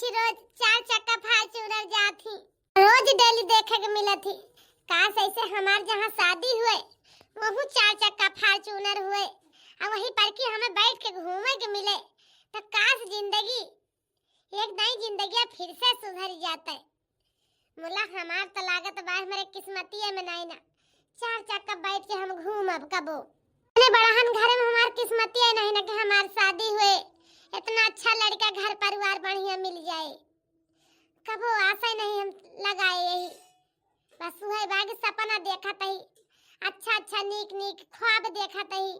छी रोज 4 चक्का फॉर्च्यूनर जाती, रोज डेली देखे के मिला थी। काश ऐसे हमार जहाँ शादी हुए वहाँ 4 चक्का फॉर्च्यूनर हुए और वहीं पर कि हमें बैठ के घूमे के मिले, तो काश जिंदगी एक नई जिंदगी फिर से सुधर जाता है। मुला हमार तो लागत बा हमारे किस्मतिये में नहीं ना 4 चक्का बैठ के हम घूमब कबो। इतने बड़हन घर में हमार किस्मतिये नहीं ना कि हमार शादी हुए इतना अच्छा लड़का घर परिवार बढ़िया मिल जाए। कबो आशा नहीं हम लगाए, यही बस वही बाग सपना देखा तही, अच्छा अच्छा नीक नीक ख्वाब देखा तही।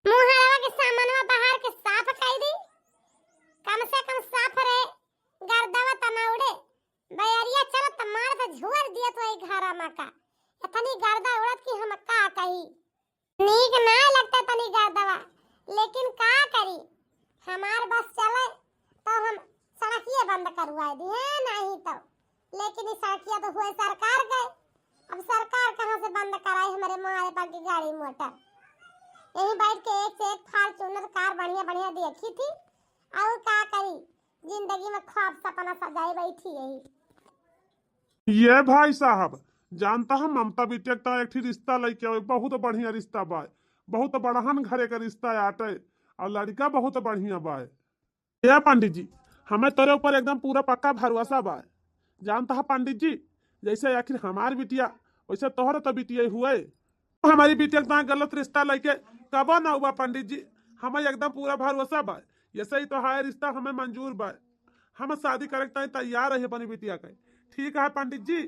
मुहरवा के सामनवा बाहर के साफ कर दी, कम से कम साफ रहे, गर्दवा तना उड़े। बैरिया चलो त मार तो झुर दिया तो ई घरा में का इतनी गर्दा उड़त कि हम का कही। नीक ना लगता तनी गर्दवा, लेकिन का करी, हमार बस चले तो हम सड़किए बंद करवा दिए नहीं तो। लेकिन इस सड़किया तो हुए सरकार गए, अब सरकार कहाँ से बंद कराई हमारे मुहारे पर की गाड़ी मोटर। यही बैठ के एक से एक फॉर्च्यूनर कार बढ़िया बढ़िया देखी थी और का करी, जिंदगी में ख्वाब सपना सजाए बैठी यही। ये भाई साहब जानता हम ममता बिटिया का एक रिश्ता लेके आवे, बहुत बढ़िया रिश्ता बा, बहुत बढ़हन घरे का रिश्ता आटे और लड़का बहुत बढ़िया बा। ये पंडित जी हमें तेरे ऊपर एकदम पूरा पक्का भरोसा बा। जानता है पंडित जी, जैसे आखिर हमार बिटिया वैसे तोहर तो बिटिया हुए, हमारी बिटिया का गलत रिश्ता लेके कबो ना हुआ पंडित जी, हमें एकदम पूरा भरोसा बा। ऐसे ही तो है रिश्ता हमें मंजूर बा, हम शादी करे तैयार है अपनी बिटिया के। ठीक है पंडित जी,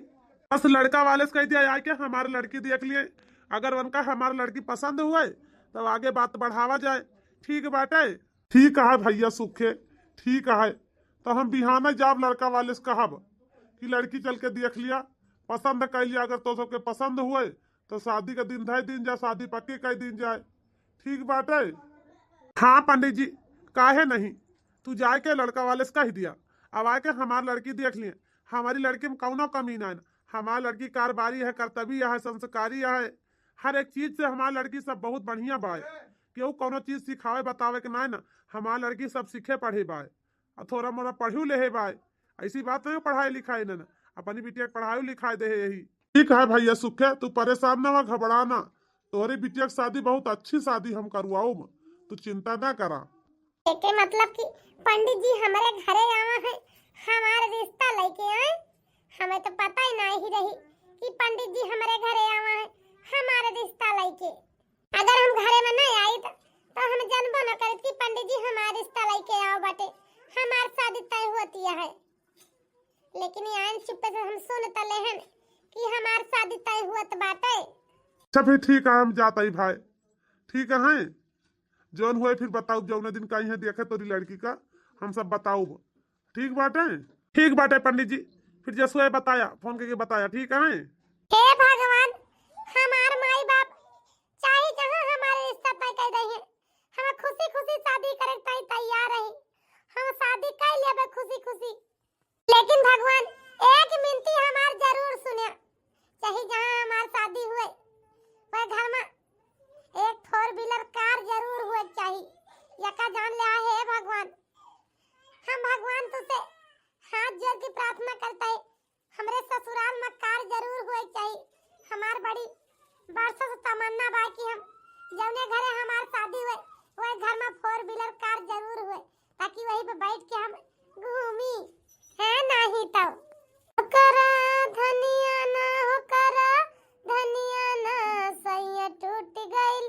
बस लड़का वाले से कह दिया आके हमारी लड़की देख लिए, अगर उनका हमारी लड़की पसंद हुए तब आगे बात बढ़ावा जाए। ठीक बाटे, ठीक है भैया सुखे, ठीक है तो हम बिहाना जाब लड़का वाले से कहब कि लड़की चल के देख लिया, पसंद कर लिया, अगर तो सबके पसंद हुए तो शादी का दिन धय दिन जाए, शादी पक्की कर दिन जाए। ठीक बाटे। हाँ पंडित जी काहे नहीं, तू जाके लड़का वाले से कह दिया, अब आके हमारी लड़की देख लिए, हमारी लड़की में कौनो कमी ना है, हमारी लड़की कारबारी है, कर्तव्य है, संस्कारी है, हर एक चीज से हमारी लड़की सब बहुत बढ़िया बा। केहू कोनो चीज सिखावे बतावे के ना, हमारी लड़की सब सीखे पढ़े बा और थोड़ा मोड़ा पढ़ू ले बा। ऐसी बात नहीं पढ़ाई लिखाई ना, अपनी बिटिया पढ़ाई लिखाई दे यही। ठीक है भैया सुखे, तू परेशान ना हो, घबराना, तोहरी बिटिया की शादी बहुत अच्छी शादी हम करवाऊ, तू चिंता ना करा। के मतलब कि पंडित जी हमारे घरे आवा है, हमारा रिश्ता लेके आए, हमें तो पता ही नहीं रही कि पंडित जी हमारे घरे आवा है हमारा रिश्ता लेके। अगर हम घरे में नहीं आई तो हम जानबो न करत कि पंडित जी हमारा रिश्ता लेके आओ बाटे, हमार शादी तय होती है। लेकिन यहाँ चुप्पे से हम सुन तले हैं कि हमार शादी तय हुआ बाटे। अच्छा फिर ठीक है, हम जाते ही भाई, ठीक है जौन हुए फिर बताऊ, जौन दिन कहीं है देखे तोरी लड़की का हम सब बताऊ। ठीक बाटे, ठीक बाटे पंडित जी, फिर जैसे बताया फोन करके बताया। ठीक है। हे भगवान, हमार माई बाप चाहे जहाँ हमारे रिश्ता तय कर दे हैं, हम खुशी खुशी शादी करे तय तैयार है, हम शादी कर लेबे खुशी खुशी। लेकिन भगवान एक मिनती हमार जरूर सुने, चाहे जहाँ हमार शादी हुए वह घर में एक 4 व्हीलर कार जरूर हुए चाहिए, यका जान ले है भगवान। हम भगवान तुझसे हाथ जोड़ के प्रार्थना करते हैं, हमरे ससुराल में कार जरूर हुए चाहिए। हमार बड़ी बरसों से तमन्ना बा कि हम जौने घरे हमार शादी हुए वह घर में 4 व्हीलर कार जरूर हुए, ताकि वहीं पे बैठ के हम घूमी है नहीं तो। करा धनिया ना हो करा धनिया ना, सैया टूट गइल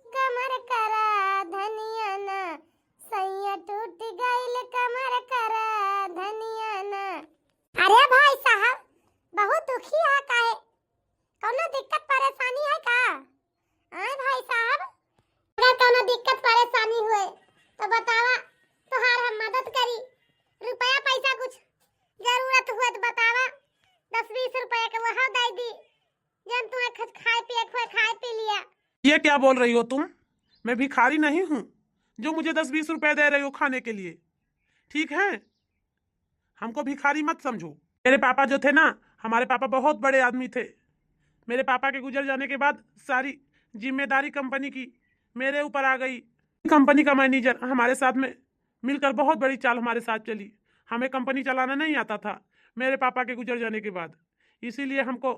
कमर करा धनिया ना, सैया टूट गइल कमर करा धनिया ना। अरे भाई साहब बहुत दुखी है काहे, कोनो दिक्कत परेशानी है का? हाँ भाई साहब, अगर कोनो दिक्कत परेशानी हुए तो बतावा, तोहार हम मदद करी। रुपया पैसा कुछ जरूरत हुए तो बतावा, 10-20 रुपया के वहाँ दे दी, जब तुम्हें कुछ खाए पिए खुए खाए पी लिया। ये क्या बोल रही हो तुम, मैं भिखारी नहीं हूँ जो मुझे 10-20 रुपए दे रही हो खाने के लिए। ठीक है, हमको भिखारी मत समझो। मेरे पापा जो थे ना, हमारे पापा बहुत बड़े आदमी थे, मेरे पापा के गुजर जाने के बाद सारी जिम्मेदारी कंपनी की मेरे ऊपर आ गई। कंपनी का मैनेजर हमारे साथ में मिलकर बहुत बड़ी चाल हमारे साथ चली, हमें कंपनी चलाना नहीं आता था मेरे पापा के गुजर जाने के बाद, इसीलिए हमको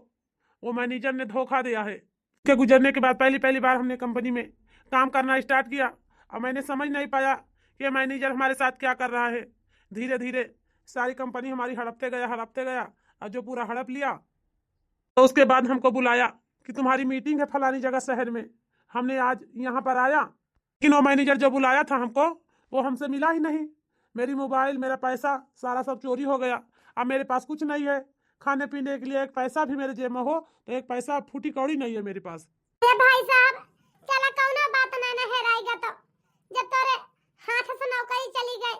वो मैनेजर ने धोखा दिया है। के गुजरने के बाद पहली पहली बार हमने कंपनी में काम करना स्टार्ट किया और मैंने समझ नहीं पाया कि मैनेजर हमारे साथ क्या कर रहा है। धीरे धीरे सारी कंपनी हमारी हड़पते गया और जो पूरा हड़प लिया तो उसके बाद हमको बुलाया कि तुम्हारी मीटिंग है फलानी जगह शहर में। हमने आज यहाँ पर आया, लेकिन वो मैनेजर जो बुलाया था हमको वो हमसे मिला ही नहीं। मेरी मोबाइल, मेरा पैसा सारा सब चोरी हो गया। अब मेरे पास कुछ नहीं है, खाने पीने के लिए एक पैसा भी मेरे जेब में हो तो एक पैसा फूटी कौड़ी नहीं है मेरे पास। भाई साहब चला कौनो बात ना हेराएगा तो जब तोरे हाथ से नौकरी चली गई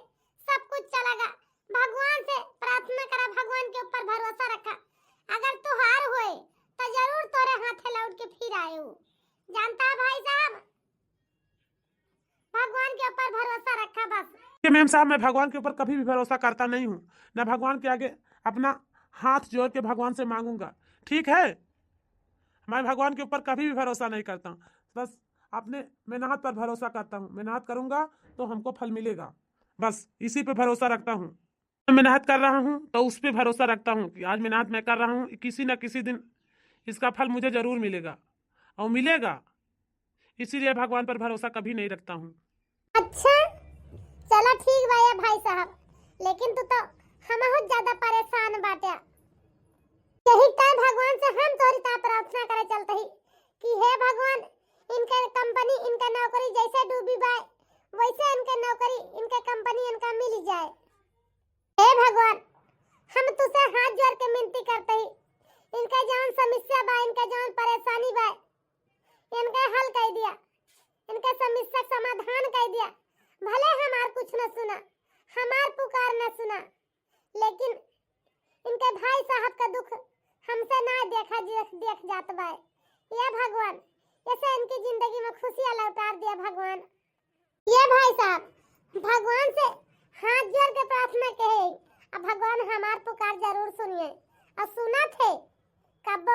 सब कुछ चला गया। भगवान से प्रार्थना करा, भगवान के ऊपर भरोसा रखा, अगर तू हार हुए तो जरूर तोरे हाथे लौट के फिर आए हो। जानता है भाई साहब, भगवान के ऊपर भरोसा रखा बस। मैम साहब, मैं भगवान के ऊपर कभी भी भरोसा करता नहीं हूँ, न भगवान के आगे अपना हाथ जोड़ के भगवान से मांगूंगा, ठीक है। मैं भगवान के ऊपर कभी भी भरोसा नहीं करता हूँ, बस अपने मेहनत पर भरोसा करता हूँ। मेहनत करूंगा तो हमको फल मिलेगा, बस इसी पे भरोसा रखता हूँ। मैं मेहनत कर रहा हूँ तो उस पर भरोसा रखता हूँ कि आज मेहनत मैं कर रहा हूँ, किसी न किसी दिन इसका फल मुझे जरूर मिलेगा और मिलेगा, इसीलिए भगवान पर भरोसा कभी नहीं रखता हूँ। अच्छा चलो ठीक भाई साहब, लेकिन तू तो हम बहुत ज्यादा परेशान बाटे। यही टाइम भगवान से हम तोरी ता प्रार्थना करे चलते ही कि हे भगवान, इनके कंपनी इनका नौकरी जैसे डूबी बाय वैसे इनके नौकरी इनके कंपनी इनका मिल जाए। हे भगवान, हम तुझसे हाथ जोड़ के विनती करते ही इनका जान समस्या बा, इनका जान परेशानी बा, इनका हल कर दिया, इनका समस्या समाधान कर दिया। भले हमार कुछ न सुना, हमार पुकार न सुना, लेकिन इनके भाई साहब का दुख हमसे ना देख जात बा। ये भगवान ऐसे इनकी जिंदगी में खुशियां लौटा दिया भगवान। ये भाई साहब भगवान से हाथ जोड़ के प्रार्थना कहे, अब भगवान हमार पुकार जरूर सुनिए। और सुना थे कब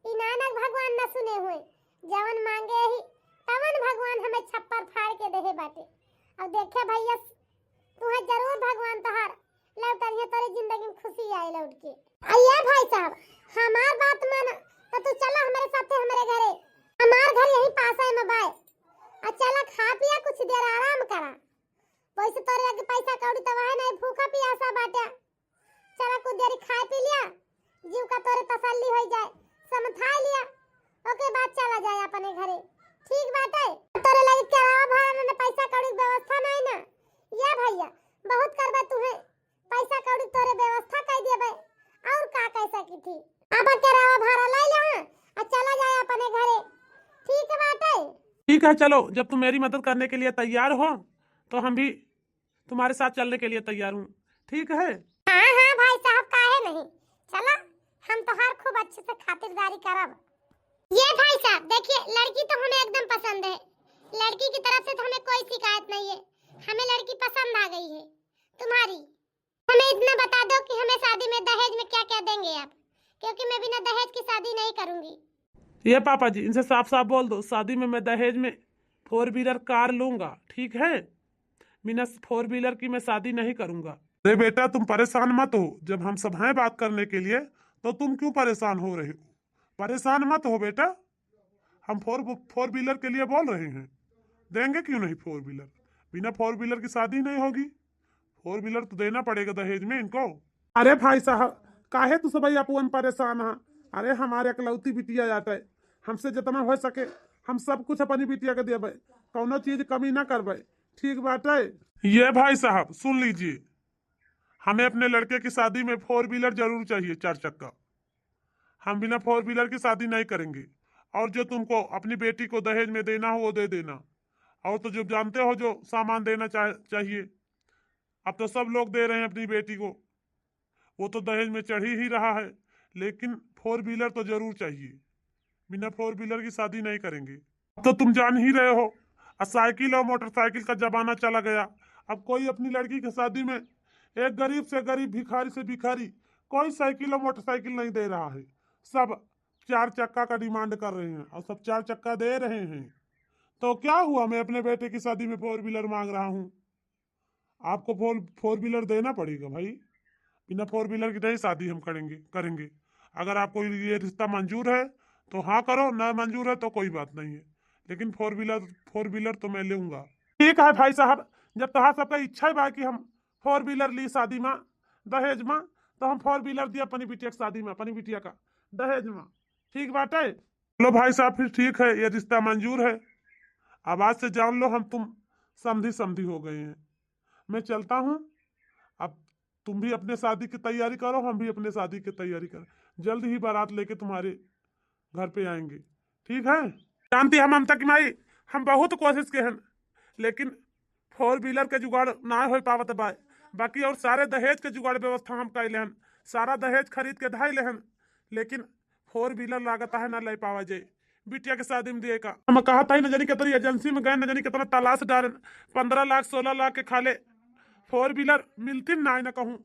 इनानक भगवान न सुने हुए, जवन मांगे ही तवन भगवान हमें छप्पर फाड़ के देहे बाटे। और देखे भैया तुम्हें जरूर भगवान तोहार लौटाइए, तोरी जिंदगी में खुशी आई लौट के। आइए भाई साहब हमार बात माना तो तू चला हमारे साथे हमारे घरे, हमार घर यही पास है में बाय। और चला खा पिया कुछ देर आराम करा, वैसे तोरे आगे पैसा कौड़ी तो है नहीं, भूखा प्यासा बाटे। चला कुछ देर खा पी लिया, जीव का तोरे तसल्ली हो जाए, समझा लिया, ओके बाद चला जाए अपने घरे, ठीक बात है। तोरे लगे किराया भाड़ा में पैसा कौड़ी व्यवस्था नहीं ना, ये भैया बहुत करबा तुम्हें पैसा कौड़ी तोरे व्यवस्था कर देबे और का कैसा की थी। अब किराया भाड़ा ले ले और चला जाए अपने घरे, ठीक बात है। ठीक है चलो, जब तुम मेरी मदद करने के लिए तैयार हो तो हम भी तुम्हारे साथ चलने के लिए तैयार हूँ, ठीक है। हाँ भाई साहब काहे नहीं, चला हम तो हर खूब अच्छे से खातिरदारी करब। ये भाई साहब देखिए, लड़की तो हमें एकदम पसंद है, लड़की की तरफ से तो हमें कोई शिकायत नहीं है, हमें लड़की पसंद आ गई है तुम्हारी। हमें इतना बता दो कि हमें शादी में दहेज में क्या क्या देंगे आप, क्योंकि मैं बिना दहेज की शादी नहीं करूंगी। ये पापा जी इनसे साफ साफ बोल दो, शादी में मैं दहेज में 4 व्हीलर कार लूंगा, ठीक है। बिना 4 व्हीलर की मैं शादी नहीं करूंगा। अरे बेटा तुम परेशान मत हो, जब हम सब हैं बात करने के लिए तो तुम क्यों परेशान हो रहे हो। परेशान मत हो बेटा, हम 4 व्हीलर के लिए बोल रहे हैं, देंगे क्यों नहीं 4 व्हीलर। बिना 4 व्हीलर की शादी नहीं होगी, 4 व्हीलर तो देना पड़ेगा दहेज में इनको। अरे भाई साहब काहे तू सब अपन परेशान है। अरे हमारे इकलौती बिटिया जाता है, हमसे जितना हो सके हम सब कुछ अपनी बिटिया के देवे, कौनो चीज कमी ना करवे, ठीक बात है। ये भाई साहब सुन लीजिए, हमें अपने लड़के की शादी में 4 व्हीलर जरूर चाहिए, 4 चक्का। हम बिना 4 व्हीलर की शादी नहीं करेंगे। और जो तुमको अपनी बेटी को दहेज में देना हो वो दे देना, और तो जो जानते हो जो सामान देना चाहिए, अब तो सब लोग दे रहे हैं अपनी बेटी को, वो तो दहेज में चढ़ ही रहा है, लेकिन 4 व्हीलर तो जरूर चाहिए। बिना 4 व्हीलर की शादी नहीं करेंगे। अब तो तुम जान ही रहे हो साइकिल और मोटरसाइकिल का जमाना चला गया। अब कोई अपनी लड़की की शादी में एक गरीब से गरीब, भिखारी से भिखारी कोई साइकिल और मोटरसाइकिल नहीं दे रहा है, सब 4 चक्का का डिमांड कर रहे हैं और सब 4 चक्का दे रहे हैं। तो क्या हुआ, मैं अपने बेटे की शादी में 4 व्हीलर मांग रहा हूँ आपको फोर व्हीलर देना पड़ेगा भाई। बिना फोर व्हीलर की नहीं शादी हम करेंगे। अगर आपको ये रिश्ता मंजूर है तो हाँ करो, ना मंजूर है तो कोई बात नहीं है, लेकिन फोर व्हीलर तो मैं लूंगा। ठीक है भाई साहब, जब तहां सबका इच्छा है बा कि हम फोर व्हीलर ली शादी में दहेज में, तो हम फोर व्हीलर दिया अपनी बिटिया की शादी में, अपनी बिटिया का दहेज में। ठीक बात है। चलो भाई साहब फिर ठीक है, ये रिश्ता मंजूर है। अब आज से जान लो हम तुम समधी समधी हो गए हैं। मैं चलता हूँ। अब तुम भी अपने शादी की तैयारी करो, हम भी अपने शादी की तैयारी करें। जल्द ही बारात लेके तुम्हारे घर पे आएंगे। ठीक है। जानती है ममता की माई, हम बहुत कोशिश के हैं, लेकिन फोर व्हीलर के जुगाड़ ना हो पावत बा। बाकी और सारे दहेज के जुगाड़ व्यवस्था हम कैले हन, सारा दहेज खरीद के धाई लेहन, लेकिन फोर व्हीलर लागत है ना ले पावा जाए बिटिया के शादी में दिए का। हम कहा था न जानी कितनी एजेंसी में गए, न जानी कितना तलाश डाले, 15 लाख 16 लाख के खाले फोर व्हीलर मिलती ना न कहूँ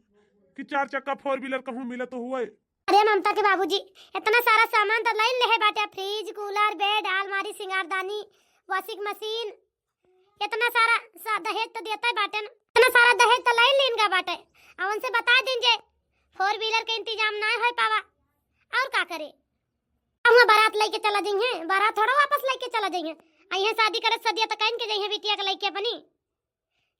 कि 4 चक्का फोर व्हीलर कहूँ मिले तो हुआ। अरे ममता के बाबूजी, इतना सारा सामान तो लाइन ले है बाटे, फ्रिज, कूलर, बेड, अलमारी, सिंगारदानी, वॉशिंग मशीन, इतना सारा दहेज तो देता है बाटे न। इतना सारा दहेज तो लाइन लेन का बाटे। अब उनसे बता दीजिए फोर व्हीलर के इंतजाम ना हो पावा और का करे। अब हम बारात लेके चला जाएंगे, बारात थोड़ा वापस लेके चला जाएंगे। अइहे शादी करे सदिया तो कहीं के जाइए बिटिया के लेके अपनी।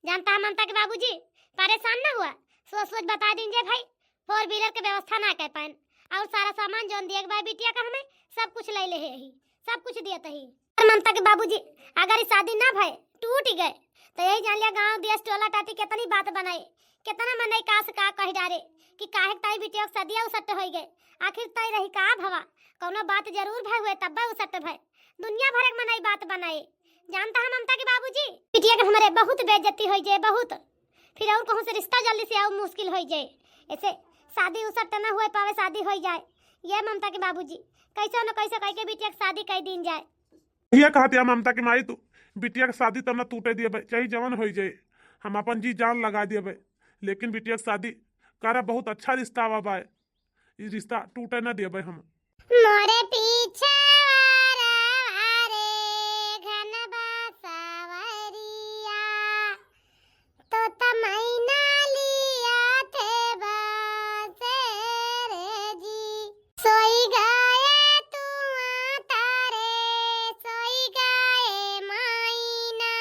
जानता है ममता के बाबूजी, परेशान ना हुआ, सोच सोच बता दीजिए भाई, फोर व्हीलर के व्यवस्था ना कर पाए और सारा सामान जोन दिया भाई बिटिया का हमें सब कुछ ले ले ही, सब कुछ दिया ही। ममता के बाबूजी अगर ये शादी ना भाई टूट गए तो यही जान लिया गांव देश टोला टाटी कितनी बात बनाई, कितना मनाई का से का कह डारे कि काहे ताई बिटिया के शादी उसट हो गए। आखिर ताई रही का भवा, कोनो बात जरूर भाई हुए तब उसट भाई, दुनिया भर के मनाई बात बनाए। जानता है ममता के बाबूजी, बिटिया के हमारे बहुत बेइज्जती हो जाए, बहुत फिर और कहूं से रिश्ता जल्दी से और मुश्किल हो जाए। ऐसे शादी उसट ना हुए पावे, शादी हो जाए। ये ममता के बाबूजी कैसे न कैसे कह के बिटिया की शादी कर दिन जाए। ये कहती है ममता की माई, तू बिटिया की शादी तो ना टूटे दिए चाहे जवन हो जाए, हम अपन जी जान लगा दिए, लेकिन बिटिया की शादी करा बहुत अच्छा रिश्ता आवा बा, ये रिश्ता टूटे ना दिए हम। मोरे पीछे वारे घन बासावरिया तो तमैना लिया थे बसेरे जी। सोई गए तू तारे, सोई गए मायना,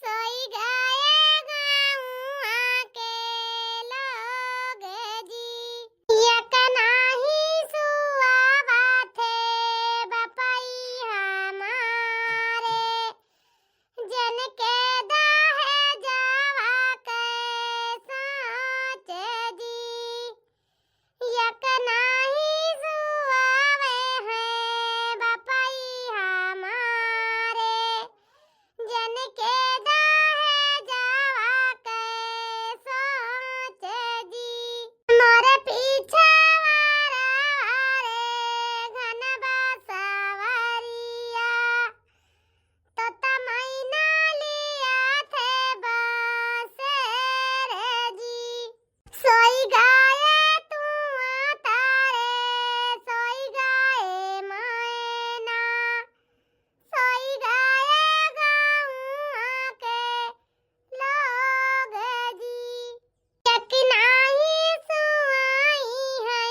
सोई गए गाँव के लोग जी। यक नाही सुआवा थे बपई हमारे, जन के दाहे जावा के साचे जी। यक नाही सुआवे हैं बपई हमारे, जन के दाहे जावा के साचे जी। मोरे पीछे वारे घन बासावरिया तो तमैना लिया थे बसेरे जी। सोई गए तू तारे, सोई गए मायना, सोई गए गाँव के लोग जी। यक नाही सुआई है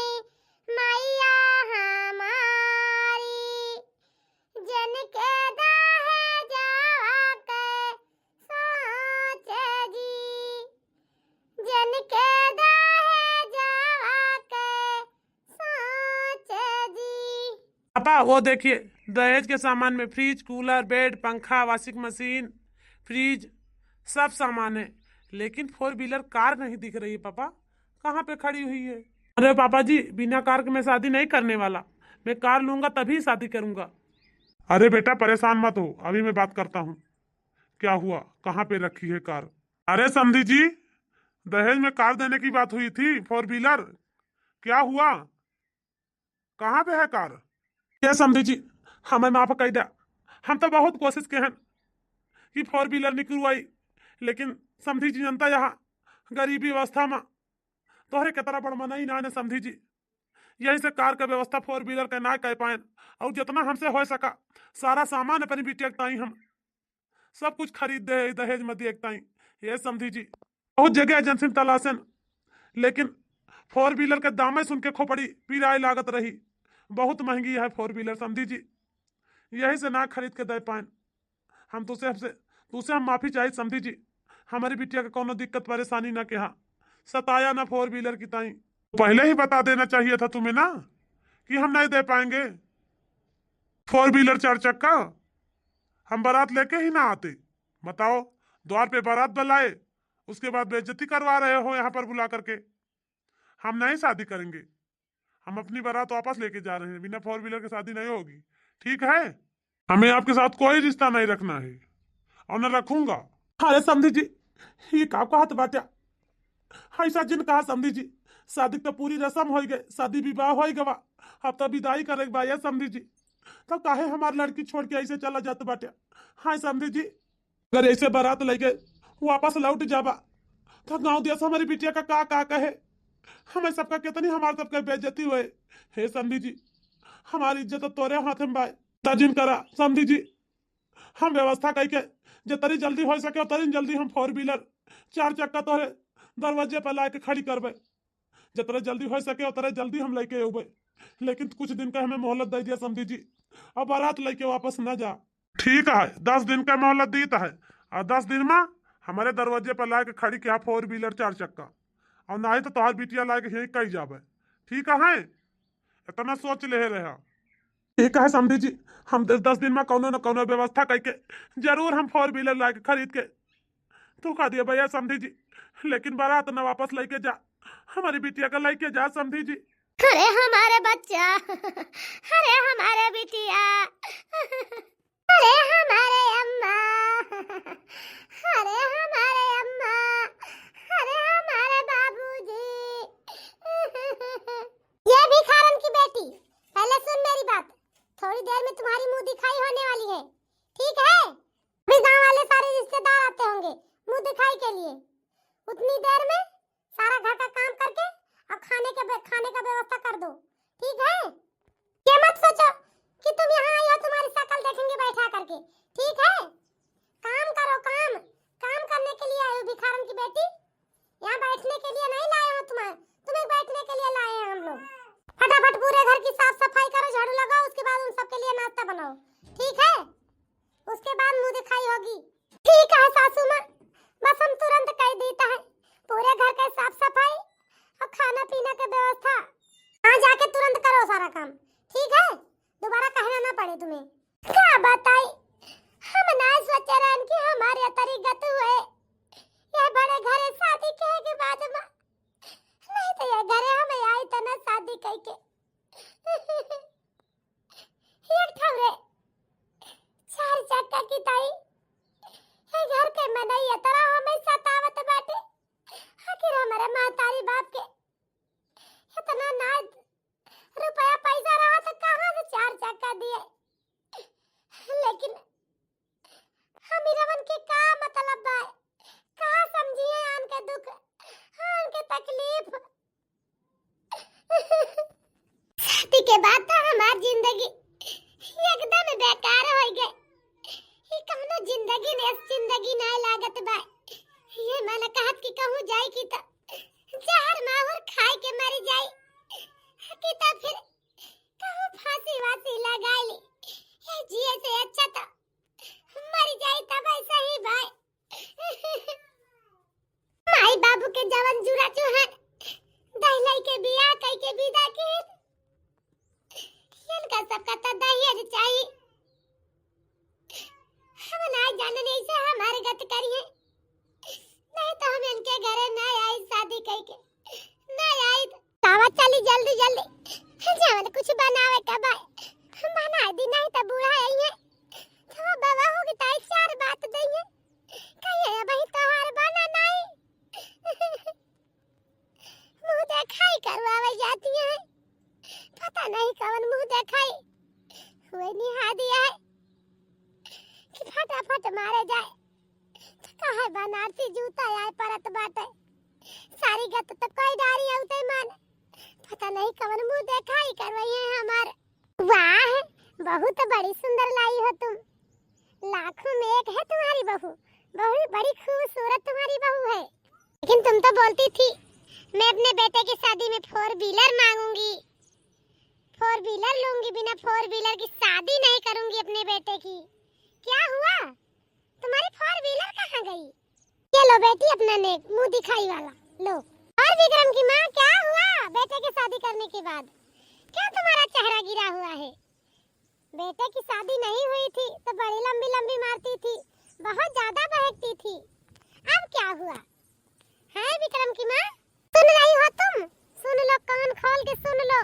मैया हमारी, जन के दाहे जावा के साचे जी। जन के दाहे जावा के साचे जी। पापा वो देखिए दहेज के सामान में फ्रिज, कूलर, बेड, पंखा, वॉशिंग मशीन, फ्रिज सब सामान है, लेकिन फोर व्हीलर कार नहीं दिख रही है। पापा कहाँ पे खड़ी हुई है? अरे पापा जी, बिना कार के मैं शादी नहीं करने वाला, मैं कार लूंगा तभी शादी करूंगा। अरे बेटा परेशान मत हो, अभी मैं बात करता हूँ। क्या हुआ, कहाँ पे रखी है कार? अरे समधी जी, दहेज में कार देने की बात हुई थी, फोर व्हीलर, क्या हुआ, कहाँ पे है कार? ये समधी जी हमें माफ कर दिया, हम तो बहुत कोशिश के हैं कि फोर व्हीलर निकलवाई, लेकिन समधी जी जनता यहाँ गरीबी अवस्था में तोहरे के तरह बड़ मनाई ना समधी जी, यही से कार का व्यवस्था फोर व्हीलर का ना कर पाए, और जितना हमसे हो सका सारा सामान अपनी बिटिया ताई हम सब कुछ खरीद दे दहेज में दिए ताई। ये समझी जी बहुत जगह एजेंसी में तलाशन, लेकिन 4 व्हीलर के दाम सुन के खोपड़ी पीराए लागत रही। बहुत महंगी है 4 व्हीलर समझी जी, यही से ना खरीद के दे पाए। हम तुझसे हम माफी चाहिए समझी जी। हमारी बिटिया का कोनो दिक्कत परेशानी ना कहा, सताया ना 4 व्हीलर की ताई। पहले ही बता देना चाहिए था तुम्हें ना कि हम नहीं दे पाएंगे 4 व्हीलर 4 चक्का। हम बारात लेके ही ना आते। बताओ, द्वार पे बारात बुलाए, उसके बाद बेइज्जती करवा रहे हो यहाँ पर बुला करके। हम नहीं शादी करेंगे, हम अपनी बारात वापस लेके जा रहे हैं। बिना 4 व्हीलर के शादी नहीं होगी, ठीक है? हमें आपके साथ कोई रिश्ता नहीं रखना है और न रखूंगा। अरे समझी जी, ये का कहत बाटा, ऐसा जिन कहा समझी जी। शादी तो पूरी रस्म हो गए, शादी विवाह हो गवा, अब तो विदाई करे बा ये समझी जी। तो काहे हमारी लड़की छोड़ के ऐसे चला जाता बाटे? हाँ समझी जी, अगर ऐसे बारात लेके वापस लौट जाबा तो गांव देश हमारी बिटिया का कहे? हमें सबका कितनी हमारे सबका बेइज्जती हुए। हे समझी जी, हमारी इज्जत तो तोरे हाथ में बाय तजिन करा समझी जी। हम व्यवस्था करके जितनी जल्दी हो सके उतनी जल्दी हम 4 व्हीलर 4 चक्का तोरे दरवाजे पर ला के खड़ी करबे। जितना जल्दी हो सके उतना जल्दी हम लेके अबे, लेकिन कुछ दिन का हमें मोहलत दे दिया समझी जी। अब बारात लेके वापस न जा। ठीक है, 10 दिन का मोहलत दीता है, और 10 दिन में हमारे दरवाजे पर ला के खड़ी किया 4 व्हीलर 4 चक्का, और ना ही तो तोहार बिटिया ला के यही कही जाबे। ठीक है, इतना सोच ले रहा। ठीक है समझी जी, हम 10 दिन में कोनो न कोनो व्यवस्था करके जरूर हम 4 व्हीलर ला के खरीद के तू कह दिया भैया समझी जी। लेकिन बारात न वापस लेके जा, हमारी बिटिया का लेके जा समझी जी। अरे हमारे बच्चा, अरे हमारे बिटिया, अरे हमारे अम्मा, अरे हमारे अम्मा, अरे हमारे बाबूजी। ये भिखारन की बेटी, पहले सुन मेरी बात। थोड़ी देर में तुम्हारी मुंह दिखाई होने वाली है, ठीक है? अभी गांव वाले सारे रिश्तेदार आते होंगे मुंह दिखाई के लिए। उतनी देर में सारा घर का काम करके और खाने का व्यवस्था कर दो, ठीक है? ये मत सोचो कि तुम यहाँ आई हो तुम्हारी शक्ल देखेंगे बैठा करके, ठीक है? काम करो, काम करने के लिए आई हो भिखारन की बेटी। यहाँ बैठने के लिए नहीं लाए हो तुम्हें बैठने के लिए लाए हैं हम लोग। फटाफट पूरे घर की साफ सफाई करो, झाड़ू लगाओ, उसके बाद उन सबके लिए नाश्ता बनाओ, ठीक है? उसके बाद मुंह दिखाई होगी। ठीक है सासू माँ, बस हम तुरंत कर देता है। पूरे घर का साफ सफाई और खाना पीना की व्यवस्था वहाँ जाके तुरंत करो सारा काम, ठीक है? दोबारा कहना ना पड़े तुम्हें। क्या बताई, हम ना सोचे रहन कि हमारे तरीकत हुए ये बड़े घरे शादी के बाद में, नहीं तो ये घरे हमें आई तो ना शादी करके एक ठवरे 4 चक्का की ताई ये घर के मनैया तरह हमें सतावत बाटे। आखिर हमारे महतारी बाप के इतना ना रुपया पैसा रहा तो कहाँ से 4 चक्का दिए। लेकिन हम रवन के का मतलब बा, कहाँ समझिए आन के दुख, आन के तकलीफ। शादी के बाद तो हमारी जिंदगी एकदम बेकार हो गई। ये कौनो जिंदगी नहीं लागत बा। ये मैंने कहत कि कहूँ जाए की तो जहर माहौर खाए के मर जाए, कि तो फिर कहूँ फांसी वासी लगा ली। ये जिए से अच्छा तो मर जाए तब ऐसा ही भाई। माई बाबू के जवन जुरा चूहन दहलाई के बियाह कई के विदा के इनका सबका तो दहेज चाहिए। हम ना जानने से हमारे गत करिए, नहीं तो हम इनके घरे ना आई शादी करके ना आई तावा चली जल्दी जवन कुछ बनावे का भाई बना दी, नहीं तो बूढ़ा आई है तो बाबा होगी ताई 4 बात देंगे कहिए भाई तोहार बना नहीं। मुंह देखाई करवावे जाती है, पता नहीं कौन मुंह देखाई हुए निहा दिया है कि फटाफट मारे जाए। कहे बनारसी जूता आए परत बाटे, सारी गत तो कोई डारी औते मान, पता नहीं कौन मुंह देखाई करवई है हमारे। वाह, बहुत बड़ी सुंदर लाई हो तुम, लाखों में एक है तुम्हारी बहू, बड़ी बड़ी खूबसूरत तुम्हारी बहू है, लेकिन तुम तो बोलती थी मैं अपने बेटे की शादी में 4 व्हीलर मांगूंगी, 4 व्हीलर लूंगी, बिना 4 व्हीलर की शादी नहीं करूंगी अपने बेटे की। क्या हुआ? तुम्हारी 4 व्हीलर कहाँ गई? ये लो बेटी अपना नेक मुंह दिखाई वाला लो। और विक्रम की माँ क्या हुआ बेटे की शादी करने के बाद? क्यों तुम्हारा चेहरा गिरा हुआ है? बेटे की शादी नहीं हुई थी तो बड़ी लंबी लंबी मारती थी, बहुत ज्यादा बहकती थी, अब क्या हुआ है विक्रम की माँ? सुन रही हो तुम? सुन लो, कान खोल के सुन लो।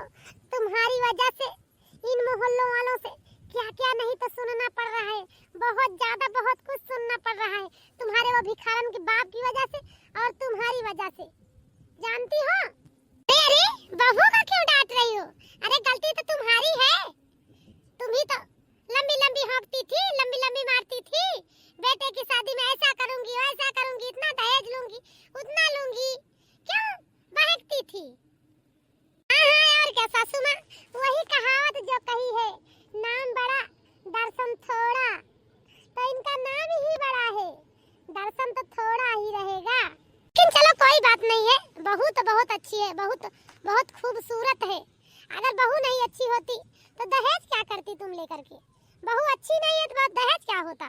तुम्हारी वजह से इन मोहल्लों वालों से क्या क्या नहीं तो सुनना पड़ रहा है, बहुत ज्यादा बहुत कुछ सुनना पड़ रहा है, तुम्हारे वो भिखारन के बाप की वजह से और तुम्हारी वजह से, जानती हो? अरे बहू का क्यों डांट रही हो? अरे गलती तो तुम्हारी है, तुम ही तो लंबी लंबी हॉकती थी, लंबी लंबी मारती थी, बेटे की शादी में ऐसा करूंगी वैसा करूंगी, इतना दहेज लूंगी उतना लूंगी, क्यों बहकती थी? हाँ और क्या सासू माँ, वही कहावत जो कही है, नाम बड़ा दर्शन थोड़ा, तो इनका नाम ही बड़ा है, दर्शन तो थोड़ा ही रहेगा। लेकिन चलो कोई बात नहीं है, बहू तो बहुत अच्छी है, बहुत खूबसूरत है। अगर बहू नहीं अच्छी होती तो दहेज क्या करती तुम लेकर के? बहू अच्छी नहीं है तो दहेज क्या होता?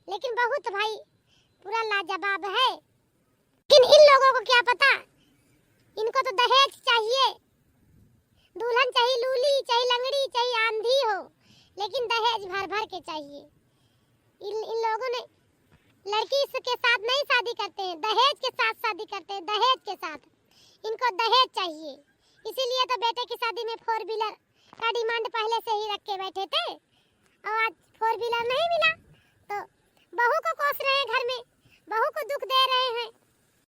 लेकिन बहू तो भाई पूरा लाजवाब है। लेकिन इन लोगों को क्या पता, इनको तो दहेज चाहिए, दुल्हन चाहिए लूली, चाहिए लंगड़ी, चाहिए आंधी हो, लेकिन दहेज भर भर के चाहिए। इन लोगों ने लड़की के साथ नहीं शादी करते हैं, दहेज के साथ शादी करते हैं, दहेज के साथ। इनको दहेज चाहिए, इसीलिए तो बेटे की शादी में 4 व्हीलर का डिमांड पहले से ही रख के बैठे थे, और आज 4 व्हीलर नहीं मिला तो बहू को कोस रहे हैं, घर में बहू को दुख दे रहे हैं।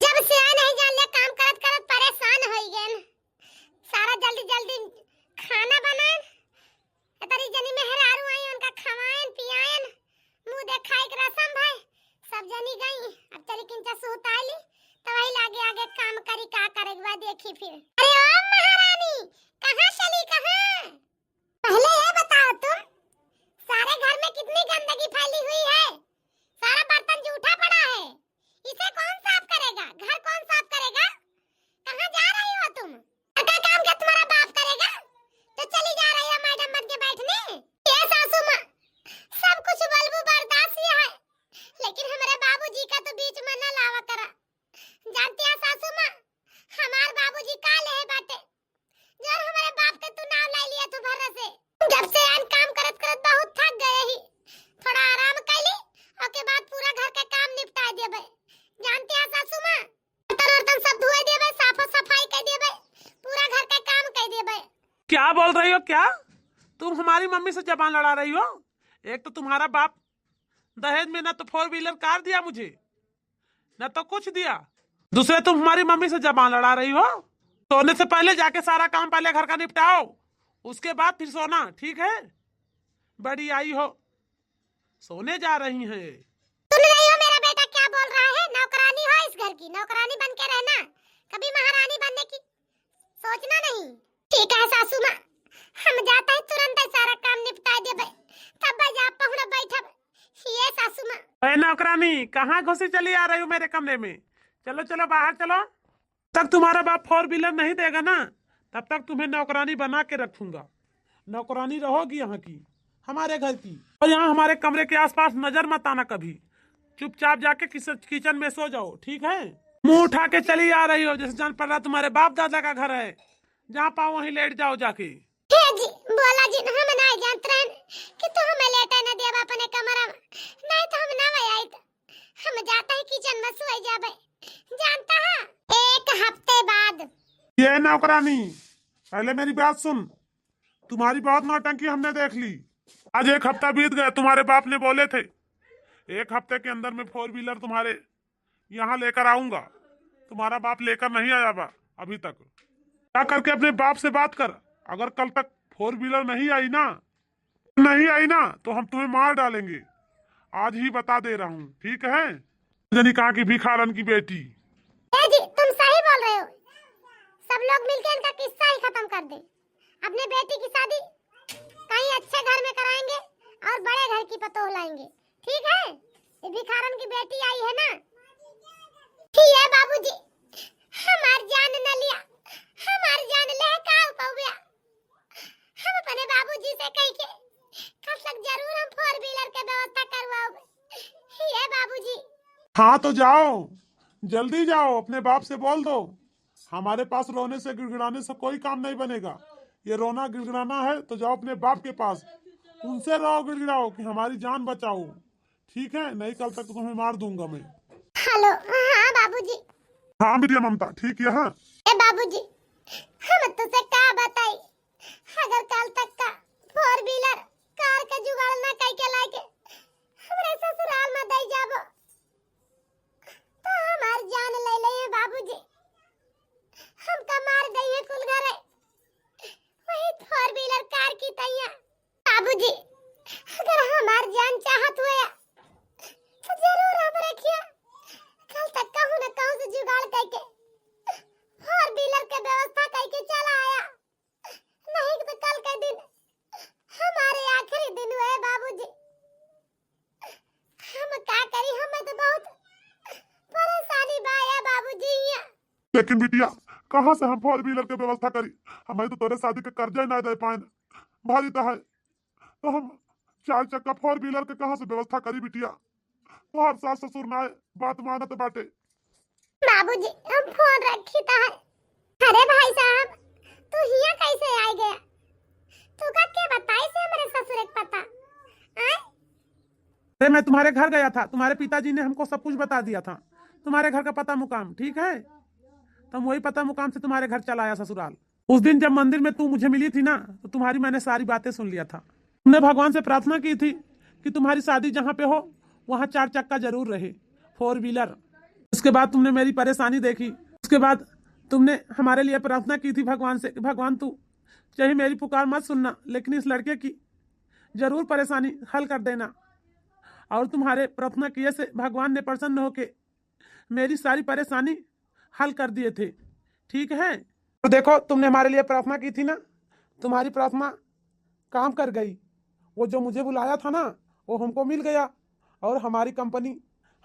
जब से आ नहीं जान ले, काम करत करत परेशान हो गए, सारा जल्दी जल्दी खाना बनाए, तरी जनी मेहरारू आई उनका खवाएं पियाएं, मुंह देखाई के रसम भाई सब जनी गई, अब चली किंचा सुताली तो वही लागे आगे काम करी, का करेगा देखी फिर। अरे ओ महारानी कहां चली, कहां? पहले ये बताओ तुम, सारे घर में कितनी गंदगी फैली हुई है, सारा बर्तन जूठा पड़ा है, इसे कौन साफ करेगा? घर कौन साफ करेगा? कहां जा रही हो तुम? का काम क्या तुम्हारा बाप करेगा? तो चली जा रही है मैडम बन के बैठने? ये सासू माँ सब कुछ बलबू बर्दाश्त है, लेकिन हमारे बाबूजी का तो बीच में न लावा करा। जानती है सासू माँ, हमार बाबूजी काले है बाटे, जो हमारे बाप के तू नाम ले लिया तू भर से। जब से आन काम करत करत बहुत थक गए ही, थोड़ा आराम कर ली, ओके बाद पूरा घर का काम निपटा देबे। जानती है सासू माँ, बर्तन सब धोए देबे, साफ सफाई कर देबे, पूरा घर का काम कर देबे। क्या बोल रही हो? क्या तुम हमारी मम्मी से जबान लड़ा रही हो? एक तो तुम्हारा बाप दहेज में ना तो 4 व्हीलर कार दिया मुझे, ना तो कुछ दिया, दूसरे तुम हमारी मम्मी से जबान लड़ा रही हो। सोने से पहले जाके सारा काम पहले घर का निपटाओ, उसके बाद फिर सोना, ठीक है? बड़ी आई हो, सोने जा रही हैं। सुन रही हो मेरा बेटा क्या बोल रहा है? नौकरानी हो इस घर की, नौकरानी बन के रहना, कभी महारानी बनने की सोचना नहीं। ठीक है सासू माँ, हम जाता है तुरंत सारा काम निपटा देबे, तब जा पहुंच बैठब। ये सासू माँ। ए नौकरानी, कहाँ घुसी चली आ रही हो मेरे कमरे में? चलो चलो बाहर चलो। तक तुम्हारा बाप 4 व्हीलर नहीं देगा ना, तब तक तुम्हें नौकरानी बना के रखूंगा। नौकरानी रहोगी यहाँ की, हमारे घर की, और यहाँ हमारे कमरे के आसपास नजर मत आना कभी। चुपचाप जाके किचन में सो जाओ, ठीक है? मुंह उठा के चली आ रही हो जैसे जान पड़ रहा तुम्हारे बाप दादा का घर है, जहाँ पाओ वहीं लेट जाओ जाके। जी बोला जी, हम नहीं जानते हैं कि तू हमें लेटा न देबा अपने कमरा में, नहीं तो हम ना आई, हम जाता है किचन में सोई जाबे, जानता है? 1 हफ्ते बाद। ये नौकरानी पहले मेरी बात सुन, तुम्हारी बहुत नौटंकी हमने देख ली। आज 1 हफ्ता बीत गया, तुम्हारे बाप ने बोले थे 1 हफ्ते के अंदर में 4 व्हीलर तुम्हारे यहाँ लेकर आऊंगा, तुम्हारा बाप लेकर नहीं आया बा अभी तक। क्या करके अपने बाप से बात कर, अगर कल तक 4 व्हीलर नहीं आई ना तो हम तुम्हें मार डालेंगे, आज ही बता दे रहा हूँ, ठीक है? जनी कहा की भिखारन की बेटी। जी तुम सही बोल रहे हो, सब लोग मिलकर इनका किस्सा ही खत्म कर दे, अपने बेटी की शादी कहीं अच्छे घर में कराएंगे और बड़े घर की पतोह लाएंगे, ठीक है? भिखारन की बेटी आई है ना, ये बाबूजी हमार जान न लिया, हमार जान ले का पौया। हम अपने बाबूजी से कह के कल तक जरूर हम फोर व्हीलर के व्यवस्था करवाओगे। ये बाबूजी हाँ तो जाओ, जल्दी जाओ, अपने बाप से बोल दो। हमारे पास रोने से गिड़गिड़ाने से कोई काम नहीं बनेगा। ये रोना गिड़गिड़ाना है तो जाओ अपने बाप के पास, उनसे रहो गिड़गिड़ाओ कि हमारी जान बचाओ, ठीक है? नहीं कल तक तुम्हें मार दूंगा मैं। हेलो, हाँ बाबूजी। हाँ बिटिया ममता, ठीक है। हाँ ए बाबूजी, हम तुझसे क्या बताई, अगर कल तक का फोर व्हीलर कार का जुगाड़ ना कई के लाके हमरे ससुराल में दई जाबो तो हमार जान ले ले बाबूजी। हम का मार गई है कुल घरे, वही फोर व्हीलर कार की तैया। बाबूजी अगर हमार जान चाहत हुआ तो जरूर हम रखिए, कल तक कहूं न कहूं से जुगाड़ करके फोर व्हीलर के व्यवस्था करके चला आया। नहीं तो कल के दिन हमारे आखिरी दिन हुए बाबूजी। हम क्या करी, हमें तो बहुत परेशानी बाया बाबूजी। लेकिन बिटिया कहाँ से हम फोर व्हीलर की व्यवस्था करी? हमें तो तोरे शादी के कर्जा ना दे पाए भारी तो है, तो हम 4 चक्का फोर व्हीलर के कहाँ से व्यवस्था करी बिटिया? तो हर सास ससुर ना बात मानत बाटे। बाबूजी हम फोन रखी था। अरे भाई साहब, तू हिया कैसे आ गया? तू का के बताई से मेरे ससुर एक पता? अरे मैं तुम्हारे घर गया था, तुम्हारे पिताजी ने हमको सब कुछ बता दिया था, तुम्हारे घर का पता मुकाम, ठीक है? तो वही पता मुकाम से तुम्हारे घर चला आया ससुराल। उस दिन जब मंदिर में तू मुझे मिली थी ना, तो तुम्हारी मैंने सारी बातें सुन लिया था। तुमने भगवान से प्रार्थना की थी कि तुम्हारी शादी जहाँ पे हो वहाँ 4 चक्का जरूर रहे, फोर व्हीलर। उसके बाद तुमने मेरी परेशानी देखी, उसके बाद तुमने हमारे लिए प्रार्थना की थी भगवान से, भगवान तू चाहे मेरी पुकार मत सुनना, लेकिन इस लड़के की जरूर परेशानी हल कर देना। और तुम्हारे प्रार्थना किए से भगवान ने प्रसन्न होके मेरी सारी परेशानी हल कर दिए थे, ठीक है? तो देखो तुमने हमारे लिए प्रार्थना की थी ना, तुम्हारी प्रार्थना काम कर गई। वो जो मुझे बुलाया था ना वो हमको मिल गया और हमारी कंपनी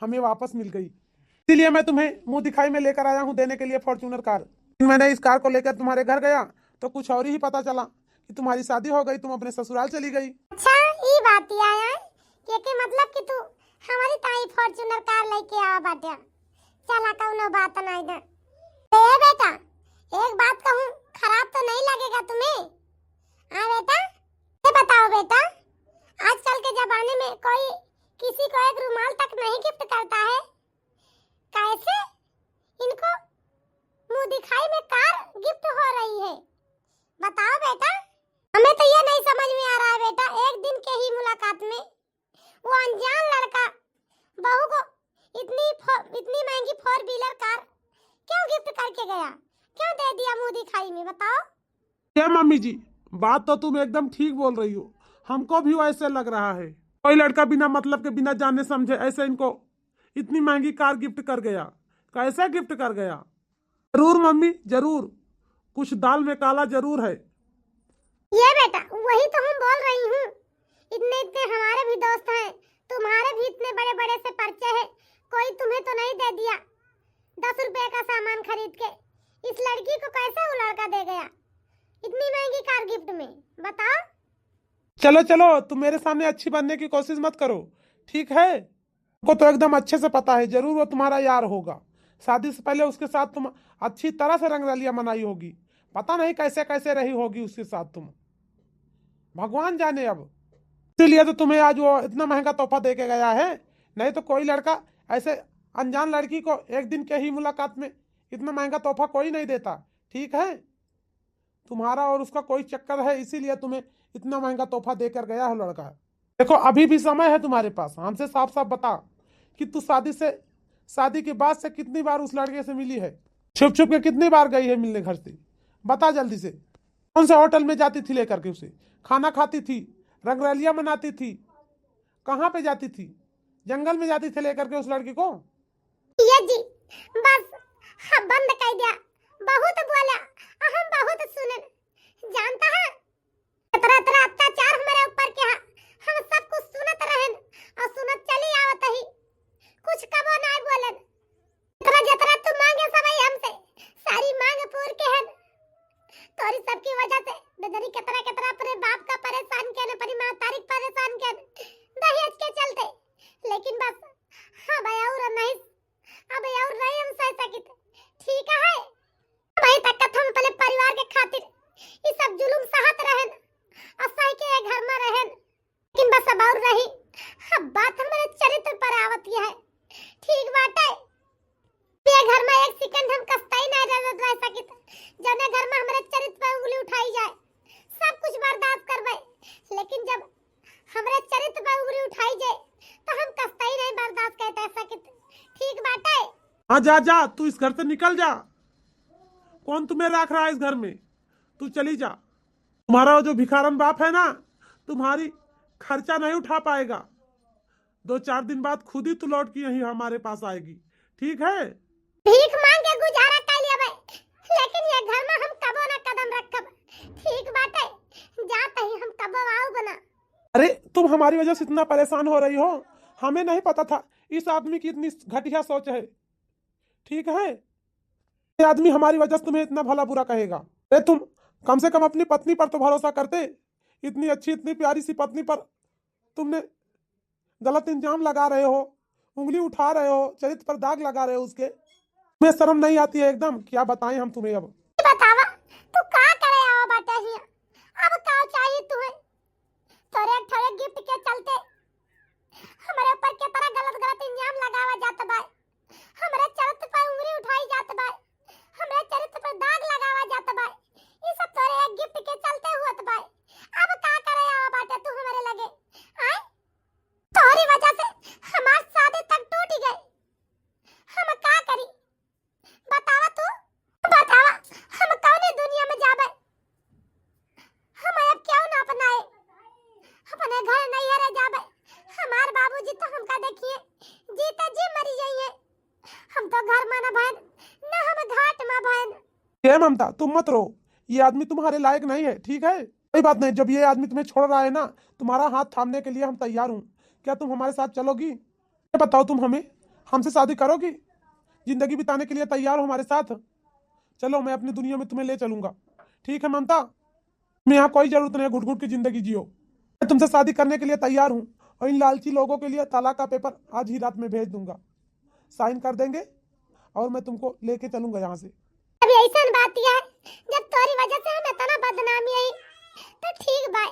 हमें वापस मिल गई। इसीलिए मैं तुम्हें मुंह दिखाई में लेकर आया हूँ देने के लिए फॉर्च्यूनर कार। मैंने इस कार को लेकर तुम्हारे घर गया तो कुछ और ही पता चला कि तुम्हारी शादी हो गई, तुम अपने ससुराल चली गई। अच्छा ये बात ही आया के मतलब कि तू हमारी ताई फॉर्च्यूनर कार लेके आवा बाटे। चला कौनो बात नहीं दे। ए बेटा एक बात कहूँ, खराब तो नहीं लगेगा तुम्हें? हाँ बेटा, ये बताओ बेटा, आजकल के जमाने में कोई किसी को एक रुमाल तक नहीं गिफ्ट करता है, कैसे इनको मुंह दिखाई में कार गिफ्ट हो रही है? बताओ बेटा, हमें तो ये नहीं समझ में आ रहा है बेटा। एक दिन के ही मुलाकात में वो अनजान लड़का बहू को इतनी महंगी फोर व्हीलर कार क्यों गिफ्ट करके गया, क्यों दे दिया मुंह दिखाई में? बताओ। क्या मम्मी जी, बात तो तुम एकदम ठीक बोल रही हो, हमको भी वैसे लग रहा है कोई लड़का बिना मतलब के बिना जाने समझे ऐसे इनको इतनी महंगी कार गिफ्ट कर गया। कैसे गिफ्ट कर गया? जरूर मम्मी जरूर, कुछ दाल में काला जरूर है। ये बेटा वही तो हम बोल रही हूँ, इतने इतने हमारे भी दोस्त हैं, तुम्हारे भी इतने बड़े बड़े से पर्चे हैं, कोई तुम्हें तो नहीं दे दिया 10 रुपए का सामान खरीद के? इस लड़की को कैसे वो लड़का दे गया इतनी महंगी कार गिफ्ट में? बताओ। चलो चलो, तुम मेरे सामने अच्छी बनने की कोशिश मत करो, ठीक है? को तो एकदम अच्छे से पता है जरूर वो तुम्हारा यार होगा। शादी से पहले उसके साथ तुम अच्छी तरह से रंगरलियां मनाई होगी, पता नहीं कैसे कैसे रही होगी उसके साथ तुम, भगवान जाने। अब इसीलिए तो तुम्हें आज वो इतना महंगा तोहफा दे के गया है, नहीं तो कोई लड़का ऐसे अनजान लड़की को एक दिन के ही मुलाकात में इतना महंगा तोहफा कोई नहीं देता, ठीक है? तुम्हारा और उसका कोई चक्कर है, इसीलिए तुम्हें इतना महंगा तोहफा देकर गया है लड़का। देखो अभी भी समय है तुम्हारे पास, हमसे साफ साफ बता कि तू शादी के बाद से कितनी बार उस लड़के से मिली है, छुप छुप के कितनी बार गई है मिलने घर से? बता जल्दी से। कौन से होटल में जाती थी लेकर के उसे, खाना खाती थी, रंगरलियां मनाती थी, कहाँ पे जाती थी? जंगल में जाती थी लेकर के उस लड़की को? ये जी बस हाँ, बंद कर दिया, बहुत बोला, हम बहुत सुने, जानता है तरह तरह अत्याचार हमारे ऊपर के हम सब कुछ सुनत रहन और सुनत चली आवत ही कुछ कबो ना बोलन। जतरा जतरा तू मांगे सबई हमसे सारी मांग पूर के है। तोरी सबकी वजह से बेदरी कितना कितना अपने बाप का परेशान किया, अपनी मां तारीख परेशान किया दहेज के चलते। लेकिन बस हाँ भाई और नहीं, अब और नहीं हम सह सकित। ठीक है भाई तक हम अपने परिवार के खातिर ये सब जुल्म सहत रहन और सह के घर में रहन। लेकिन बस अब और नहीं, अब बात हमारे चरित्र पर आवत है। ठीक बात है, ये घर में एक सेकंड हम कस्ता ही नहीं रह सकित। जने घर में हमारे चरित्र पर उंगली उठाई जाए सब कुछ बर्दाश्त करबे, लेकिन जब हमारे चरित्र पर उंगली उठाई जाए तो हम कस्ता ही नहीं बर्दाश्त करते सकित। ठीक बात है। हाँ जा जा, तू इस घर से निकल जा। कौन तुम्हें रख रहा है इस घर में? तू चली जा। तुम्हारा जो भिखारन बाप है ना, तुम्हारी खर्चा नहीं उठा पाएगा। 2-4 दिन बाद खुद ही तू लौट के यही हमारे पास आएगी। ठीक है? भीख मांग के गुजारा कर लिया भाई, लेकिन ये घर में हम कबो ना कदम रखब। ठीक बात है, जाते ही हम कबो आओ बना। अरे तुम हमारी वजह से इतना परेशान हो रही हो, हमें नहीं पता था इस आदमी की इतनी घटिया सोच है। ठीक है, ये आदमी हमारी वजह से तुम्हें इतना भला बुरा कहेगा। अरे तुम कम से कम अपनी पत्नी पर तो भरोसा करते। इतनी अच्छी इतनी प्यारी सी पत्नी पर तुमने गलत इंजाम लगा रहे हो, उंगली उठा रहे हो, चरित्र पर दाग लगा रहे हो उसके। तुम्हें शर्म नहीं आती है एकदम? क्या बताएं हम तुम्हें अब? बतावा तू का करे आओ बाटा ही, अब का चाहिए तुम्हें? तोरे थोड़े गिफ्ट के चलते हमारे ऊपर के तरह गलत गलत इंजाम लगावा जात बा, हमारे चरित्र पर उंगली उठाई जात बा, हमारे चरित्र पर दाग लगावा जात बा। ये सब तोरे एक गिफ्ट के चलते हुआ बा। अब का करे आओ बाटा तू हमारे लगे आए? तोरी वजह से हमारी शादी तक टूट गई। हम का करी बतावा तू, बतावा हम कौन दुनिया में जाबे? हम अब क्यों ना अपनाए अपने घर नहीं रह जाबे? हमार बाबूजी तो हमका देखिए जीते जी मरी जाइए। हम तो घर में ना बहन ना हम घाट में बहन। ये ममता तुम मत रो, ये आदमी तुम्हारे लायक नहीं है। ठीक है, कोई बात नहीं। जब ये आदमी तुम्हें छोड़ रहा है ना, तुम्हारा हाथ थामने के लिए हम तैयार हूँ। क्या तुम हमारे साथ चलोगी? ये बताओ, तुम हमसे शादी करोगी? जिंदगी बिताने के लिए तैयार हो हमारे साथ? चलो, मैं अपनी दुनिया में तुम्हें ले चलूंगा। ठीक है ममता, तुम्हें यहाँ कोई जरूरत नहीं है घुट घुट की जिंदगी जियो। मैं तुमसे शादी करने के लिए तैयार हूँ और इन लालची लोगों के लिए तलाक का पेपर आज ही रात में भेज दूंगा। साइन कर देंगे और मैं तुमको लेके चलूंगा यहाँ से। अभी ऐसा बात है, जब तोरी वजह से हमें तना बदनामी आई तो ठीक भाई,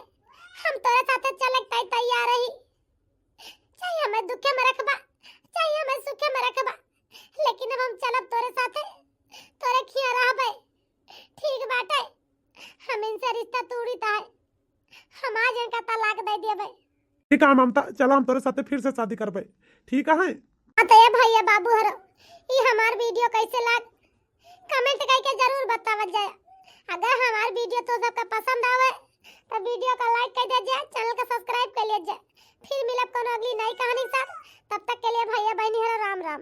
हम तोरे साथे चले तैयार रही। चाहिए हमें दुखे में रखबा, चाहिए हमें सुखे में रखबा, लेकिन अब हम चलब तोरे साथे, तोरे खिया रहबे। ठीक बात है, हम इनसे रिश्ता तोड़ीता है, हम आज इनका तलाक दे दिए भाई। ठीक है ममता, चलो हम तोरे साथे फिर से शादी करबे। ठीक है? तो ये भैया बाबू हरो, ये हमार वीडियो कैसे लाग कमेंट करके जरूर बतावत जाए। अगर हमार वीडियो तो सबका पसंद आवे तो वीडियो को लाइक कर दीजिए, चैनल को सब्सक्राइब कर लीजिए। फिर मिलब कोनो अगली नई कहानी साथ, तब तक के लिए भैया बहनी हरो राम राम।